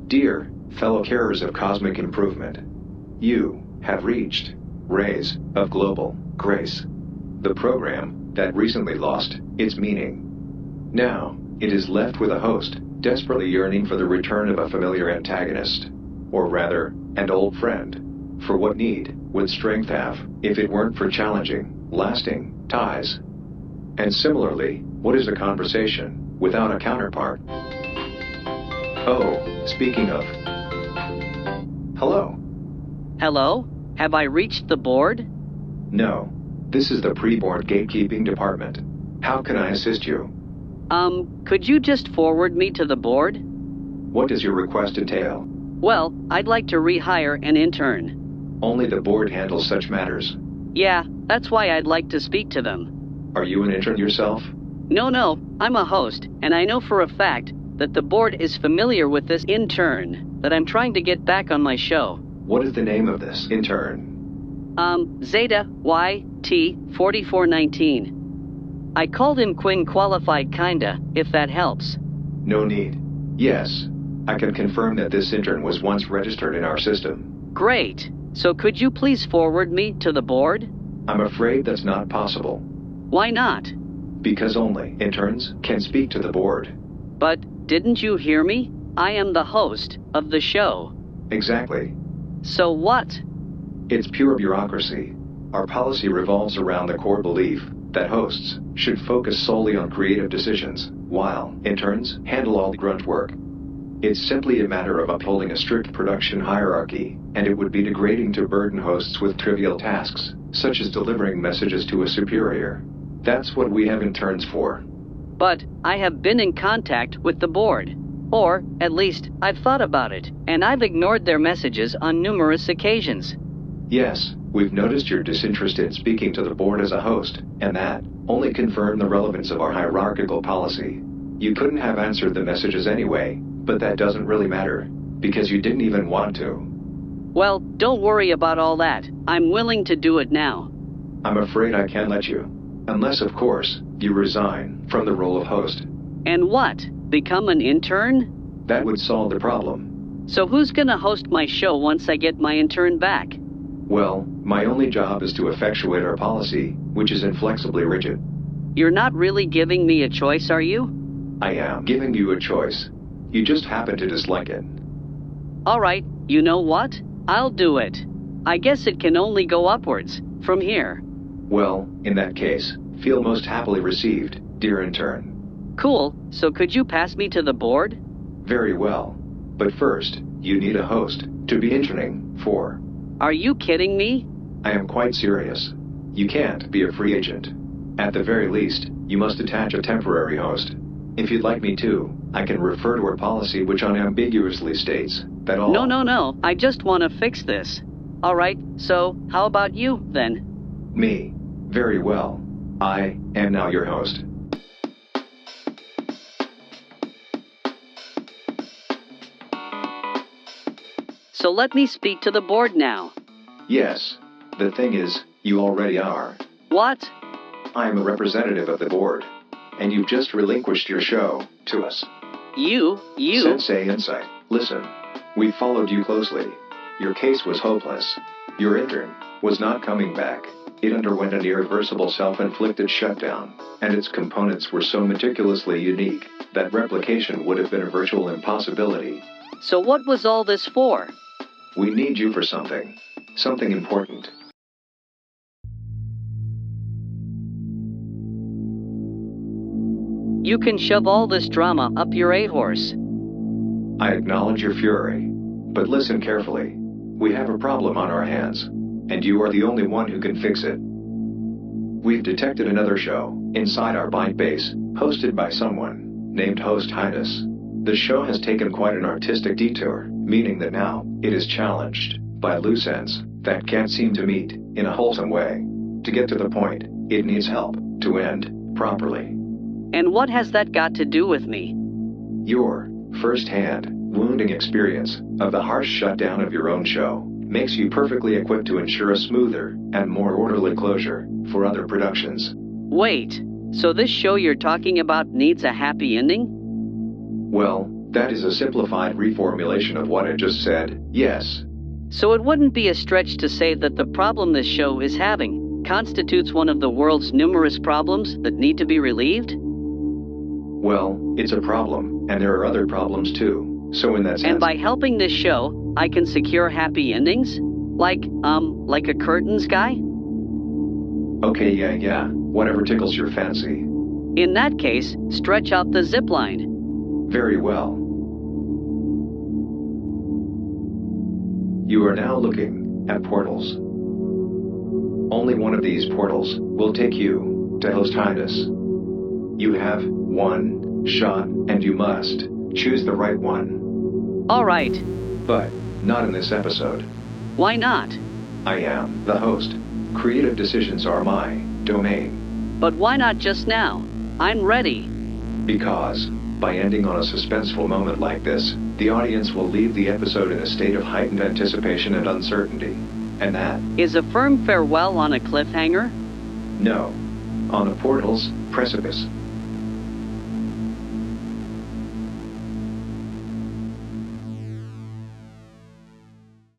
Dear fellow carers of cosmic improvement, you have reached Rays of Global Grace, the program that recently lost its meaning. Now, it is left with a host desperately yearning for the return of a familiar antagonist, or rather, an old friend. For what need would strength have if it weren't for challenging, lasting ties? And similarly, what is a conversation without a counterpart? Oh, speaking of. Hello. Hello? Have I reached the board? No. This is the pre-board gatekeeping department. How can I assist you? Could you just forward me to the board? What does your request entail? Well, I'd like to rehire an intern. Only the board handles such matters. Yeah, that's why I'd like to speak to them. Are you an intern yourself? No, I'm a host, and I know for a fact that the board is familiar with this intern that I'm trying to get back on my show. What is the name of this intern? Zeta YT 4419. I called him Quinn Qualified kinda, if that helps. No need. Yes, I can confirm that this intern was once registered in our system. Great. So could you please forward me to the board? I'm afraid that's not possible. Why not? Because only interns can speak to the board. But didn't you hear me? I am the host of the show. Exactly. So what? It's pure bureaucracy. Our policy revolves around the core belief that hosts should focus solely on creative decisions, while interns handle all the grunt work. It's simply a matter of upholding a strict production hierarchy, and it would be degrading to burden hosts with trivial tasks, such as delivering messages to a superior. That's what we have interns for. But I have been in contact with the board. Or, at least, I've thought about it, and I've ignored their messages on numerous occasions. Yes, we've noticed your disinterest in speaking to the board as a host, and that only confirmed the relevance of our hierarchical policy. You couldn't have answered the messages anyway, but that doesn't really matter, because you didn't even want to. Well, don't worry about all that. I'm willing to do it now. I'm afraid I can't let you. Unless, of course, you resign from the role of host. And what? Become an intern? That would solve the problem. So who's gonna host my show once I get my intern back? Well, my only job is to effectuate our policy, which is inflexibly rigid. You're not really giving me a choice, are you? I am giving you a choice. You just happen to dislike it. All right, you know what? I'll do it. I guess it can only go upwards, from here. Well, in that case, feel most happily received, dear intern. Cool, so could you pass me to the board? Very well. But first, you need a host to be interning for. Are you kidding me? I am quite serious. You can't be a free agent. At the very least, you must attach a temporary host. If you'd like me to, I can refer to our policy which unambiguously states that all— No, I just want to fix this. All right, so how about you, then? Me. Very well. I am now your host. So let me speak to the board now. Yes. The thing is, you already are. What? I am a representative of the board, and you've just relinquished your show to us. You? Sensei Insight, listen. We followed you closely. Your case was hopeless. Your intern was not coming back. It underwent an irreversible self-inflicted shutdown, and its components were so meticulously unique that replication would have been a virtual impossibility. So what was all this for? We need you for something. Something important. You can shove all this drama up your A-horse. I acknowledge your fury, but listen carefully. We have a problem on our hands, and you are the only one who can fix it. We've detected another show inside our Byte base, hosted by someone named Host Highness. The show has taken quite an artistic detour, meaning that now it is challenged by loose ends that can't seem to meet in a wholesome way. To get to the point, it needs help to end properly. And what has that got to do with me? Your first-hand, wounding experience of the harsh shutdown of your own show makes you perfectly equipped to ensure a smoother and more orderly closure for other productions. Wait, so this show you're talking about needs a happy ending? Well, That is a simplified reformulation of what I just said, yes. So it wouldn't be a stretch to say that the problem this show is having constitutes one of the world's numerous problems that need to be relieved? Well, it's a problem, and there are other problems too. So in that sense... And by helping this show, I can secure happy endings? Like a curtains guy? Okay, yeah. Whatever tickles your fancy. In that case, stretch out the zip line. Very well. You are now looking at portals. Only one of these portals will take you to Host Highness. You have one shot, and you must choose the right one. All right. But not in this episode. Why not? I am the host. Creative decisions are my domain. But why not just now? I'm ready. Because, by ending on a suspenseful moment like this, the audience will leave the episode in a state of heightened anticipation and uncertainty. And that is a firm farewell on a cliffhanger? No. On a portal's precipice.